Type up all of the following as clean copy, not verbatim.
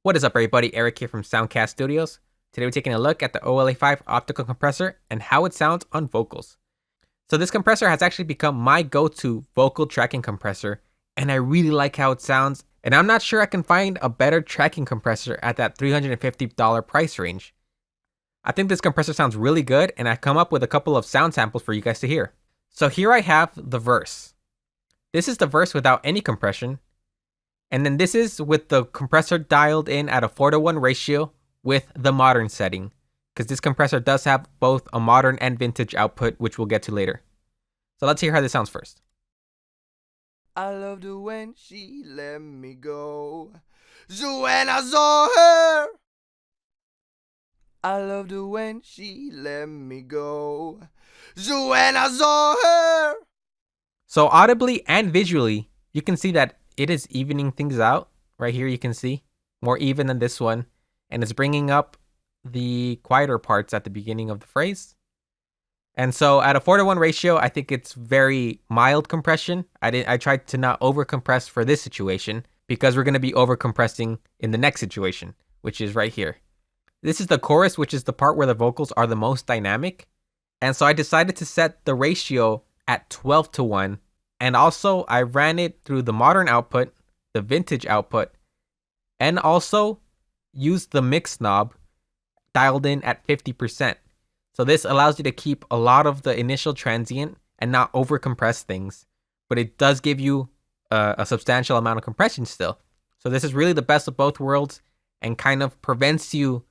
What is up, everybody? Eric here from Soundcast Studios. Today we're taking a look at the OLA5 optical compressor and how it sounds on vocals. So this compressor has actually become my go-to vocal tracking compressor, and I really like how it sounds, and I'm not sure I can find a better tracking compressor at that $350 price range. I think this compressor sounds really good, and I've come up with a couple of sound samples for you guys to hear. So here I have the verse. This is the verse without any compression. And then this is with the compressor dialed in at a 4:1 ratio with the modern setting, because this compressor does have both a modern and vintage output, which we'll get to later. So let's hear how this sounds first. I loved her when she let me go. So when I saw her, I loved her when she let me go. So when I saw her. So audibly and visually, you can see that it is evening things out. Right here you can see more even than this one, and it's bringing up the quieter parts at the beginning of the phrase. And so at a 4:1 ratio, I think it's very mild compression. I tried to not over compress for this situation because we're going to be over compressing in the next situation, which is right here. This is the chorus, which is the part where the vocals are the most dynamic. And so I decided to set the ratio at 12:1. And also I ran it through the modern output, the vintage output, and also used the mix knob dialed in at 50%. So this allows you to keep a lot of the initial transient and not over compress things, but it does give you a substantial amount of compression still. So this is really the best of both worlds and kind of prevents you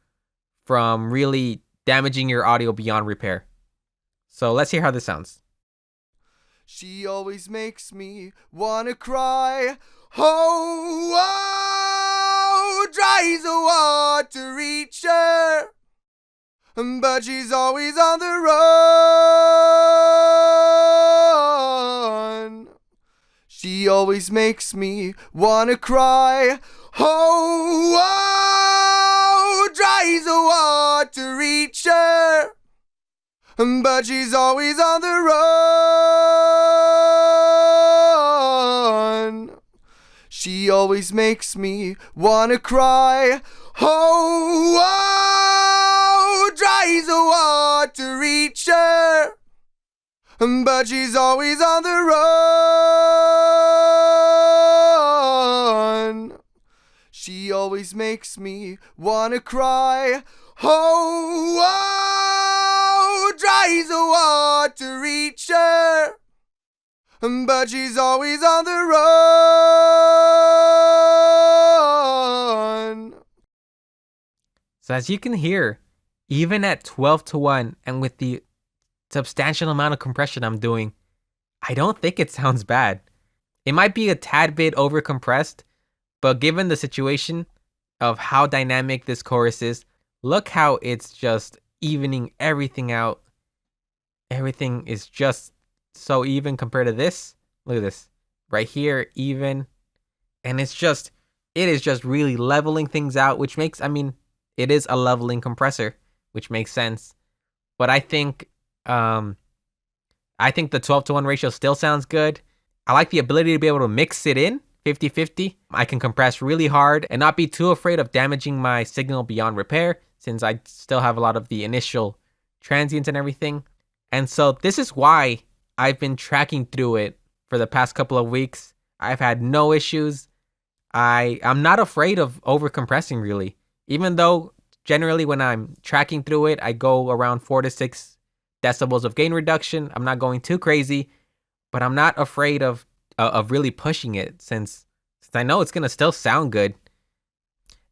from really damaging your audio beyond repair. So let's hear how this sounds. She always makes me wanna cry. Oh, oh, tries so hard to reach her, but she's always on the run. She always makes me wanna cry. Oh, oh, tries so hard to reach her, but she's always on the run. She always makes me wanna cry. Oh, oh, tries so hard to reach her, but she's always on the run. She always makes me wanna cry. Oh, oh, tries so hard to reach her, but she's always on the run. So as you can hear, even at 12:1 and with the substantial amount of compression I'm doing, I don't think it sounds bad. It might be a tad bit over compressed, but given the situation of how dynamic this chorus is, look how it's just evening everything out. Everything is just so even compared to this. Look at this. Right here, even. And it is just really leveling things out, which makes, it is a leveling compressor, which makes sense. But I think the 12:1 ratio still sounds good. I like the ability to be able to mix it in 50-50. I can compress really hard and not be too afraid of damaging my signal beyond repair, since I still have a lot of the initial transients and everything. And so this is why I've been tracking through it for the past couple of weeks. I've had no issues. I'm not afraid of over compressing really, even though generally when I'm tracking through it, I go around 4 to 6 decibels of gain reduction. I'm not going too crazy, but I'm not afraid of really pushing it since I know it's gonna still sound good.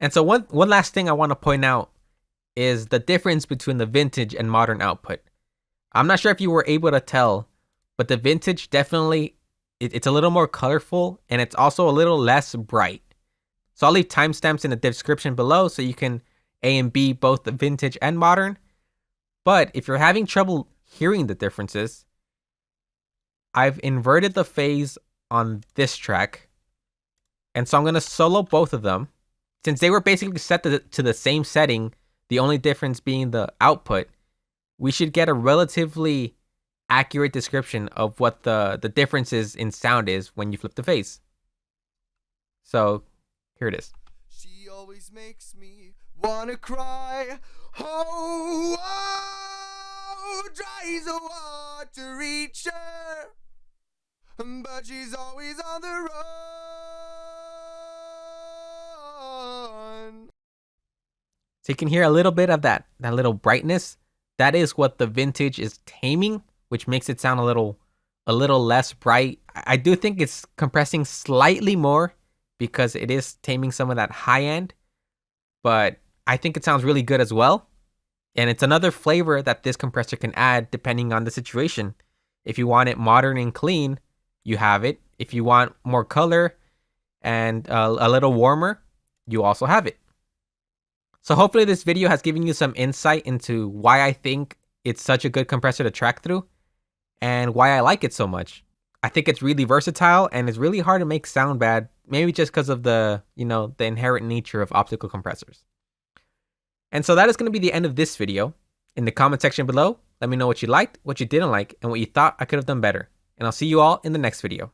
And so one last thing I want to point out is the difference between the vintage and modern output. I'm not sure if you were able to tell, but the vintage definitely, it's a little more colorful and it's also a little less bright. So I'll leave timestamps in the description below so you can A and B both the vintage and modern. But if you're having trouble hearing the differences, I've inverted the phase on this track. And so I'm going to solo both of them. Since they were basically set to the same setting, the only difference being the output, we should get a relatively accurate description of what the differences in sound is when you flip the phase. So here it is. She always always makes me wanna cry. Oh, oh, tries so hard to reach her, but she's always on the run. So you can hear a little bit of that little brightness. That is what the vintage is taming, which makes it sound a little less bright. I do think it's compressing slightly more because it is taming some of that high end, but I think it sounds really good as well. And it's another flavor that this compressor can add depending on the situation. If you want it modern and clean, you have it. If you want more color and a little warmer, you also have it. So hopefully this video has given you some insight into why I think it's such a good compressor to track through and why I like it so much. I think it's really versatile and it's really hard to make sound bad, maybe just because of the inherent nature of optical compressors. And so that is going to be the end of this video. In the comment section below, let me know what you liked, what you didn't like, and what you thought I could have done better. And I'll see you all in the next video.